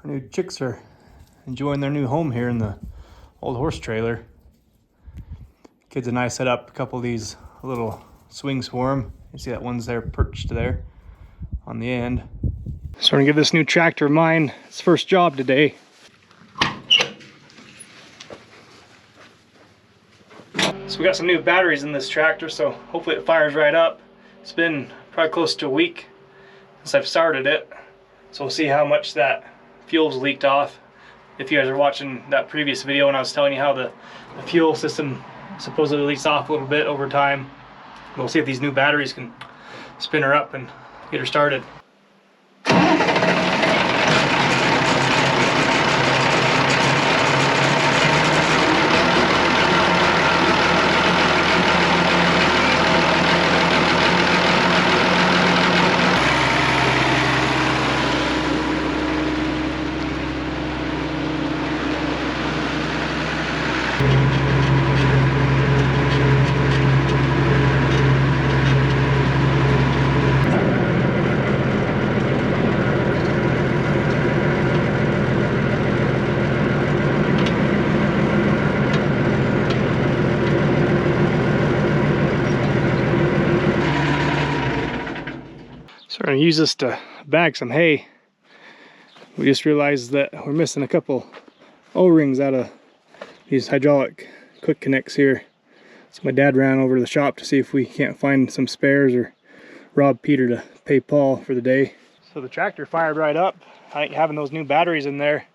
Our new chicks are enjoying their new home here in the old horse trailer. Kids and I set up a couple of these little swings for them. You see that one's there perched there on the end. So we're gonna give this new tractor of mine its first job today. So we got some new batteries in this tractor, so hopefully it fires right up. It's been probably close to a week since I've started it, so we'll see how much that fuel's leaked off. If you guys are watching that previous video when I was telling you how the fuel system supposedly leaks off a little bit over time, we'll see if these new batteries can spin her up and get her started. So we're going to use this to bag some hay. We just realized that we're missing a couple O-rings out of these hydraulic quick connects here. So my dad ran over to the shop to see if we can't find some spares or rob Peter to pay Paul for the day. So the tractor fired right up. I think having those new batteries in there,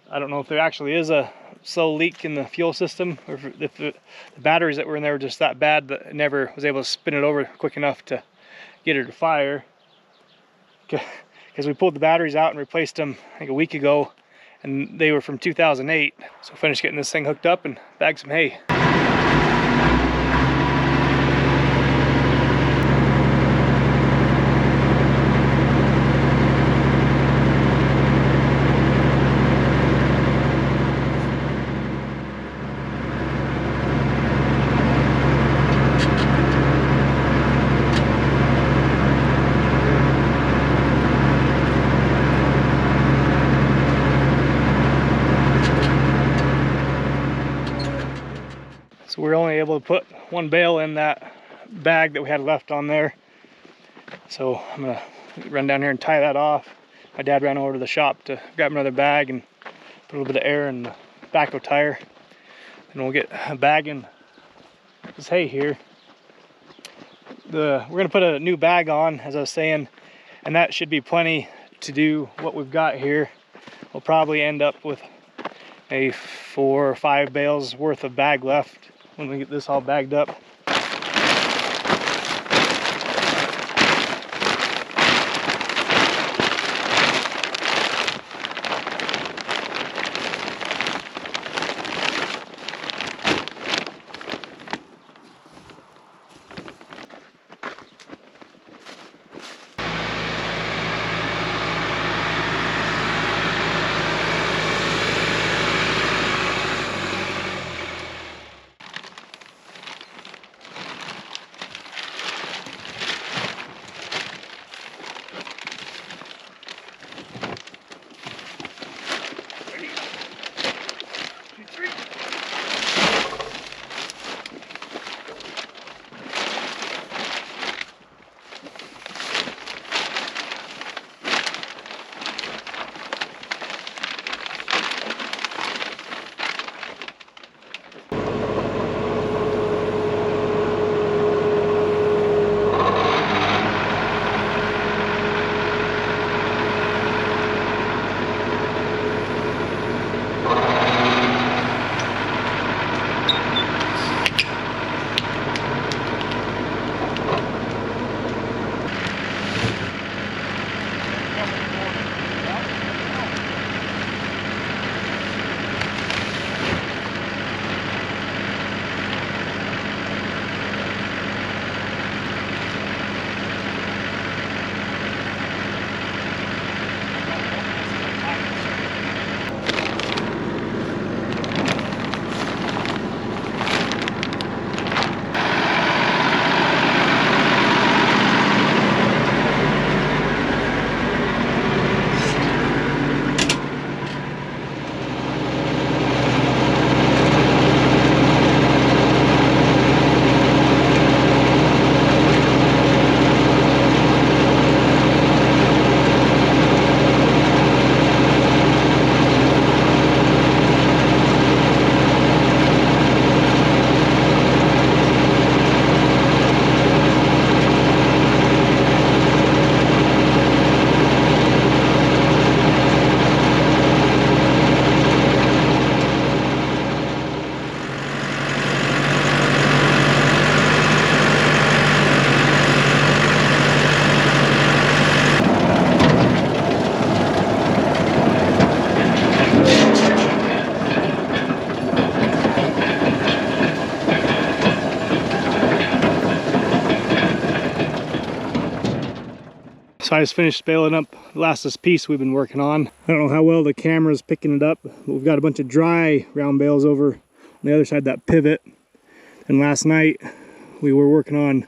I don't know if there actually is a slow leak in the fuel system, or if the batteries that were in there were just that bad that it never was able to spin it over quick enough to get her to fire. Because we pulled the batteries out and replaced them I think a week ago, and they were from 2008. So finished getting this thing hooked up and bagged some hay. So we were only able to put one bale in that bag that we had left on there. So I'm gonna run down here and tie that off. My dad ran over to the shop to grab another bag and put a little bit of air in the backhoe tire. And we'll get bagging this hay here. We're gonna put a new bag on, as I was saying, and that should be plenty to do what we've got here. We'll probably end up with maybe 4 or 5 bales worth of bag left when we get this all bagged up. So I just finished baling up the last of this piece we've been working on. I don't know how well the camera's picking it up, but we've got a bunch of dry round bales over on the other side of that pivot. And last night we were working on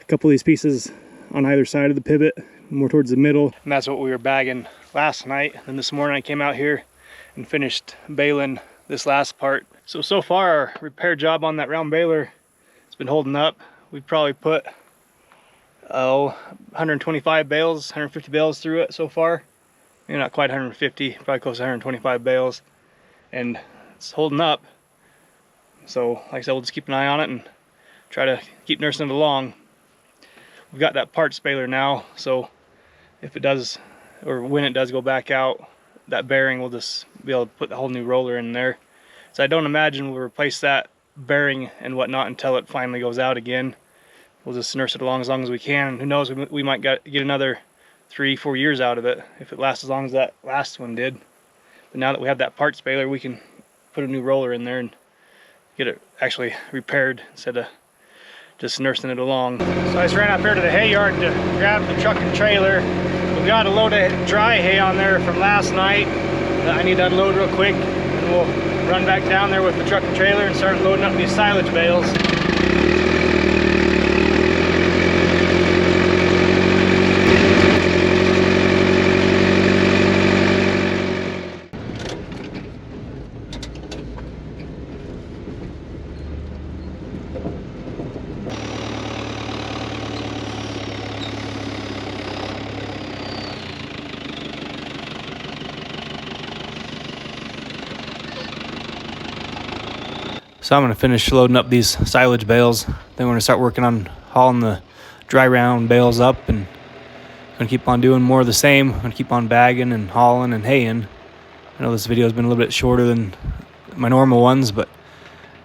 a couple of these pieces on either side of the pivot, more towards the middle. And that's what we were bagging last night. And this morning I came out here and finished baling this last part. So far our repair job on that round baler, it's been holding up. We've probably put 125 bales, 150 bales through it so far. Maybe not quite 150, probably close to 125 bales, and it's holding up. So like I said, we'll just keep an eye on it and try to keep nursing it along. We've got that parts baler now, so if it does, or when it does go back out, that bearing will just be able to put the whole new roller in there. So I don't imagine we'll replace that bearing and whatnot until it finally goes out again. We'll just nurse it along as we can. Who knows, we might get another 3-4 years out of it if it lasts as long as that last one did. But now that we have that parts baler, we can put a new roller in there and get it actually repaired instead of just nursing it along. So I just ran up here to the hay yard to grab the truck and trailer. We've got a load of dry hay on there from last night that I need to unload real quick, and we'll run back down there with the truck and trailer and start loading up these silage bales. So I'm going to finish loading up these silage bales. Then we're going to start working on hauling the dry round bales up, and going to keep on doing more of the same. I'm going to keep on bagging and hauling and haying. I know this video has been a little bit shorter than my normal ones, but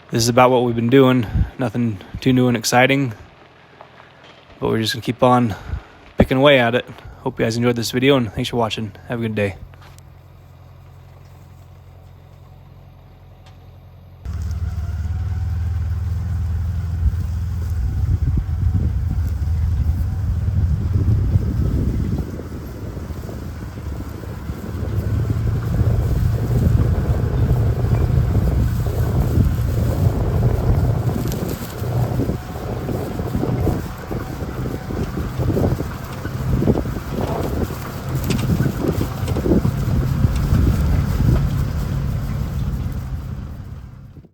this is about what we've been doing. Nothing too new and exciting, but we're just going to keep on picking away at it. Hope you guys enjoyed this video, and thanks for watching. Have a good day.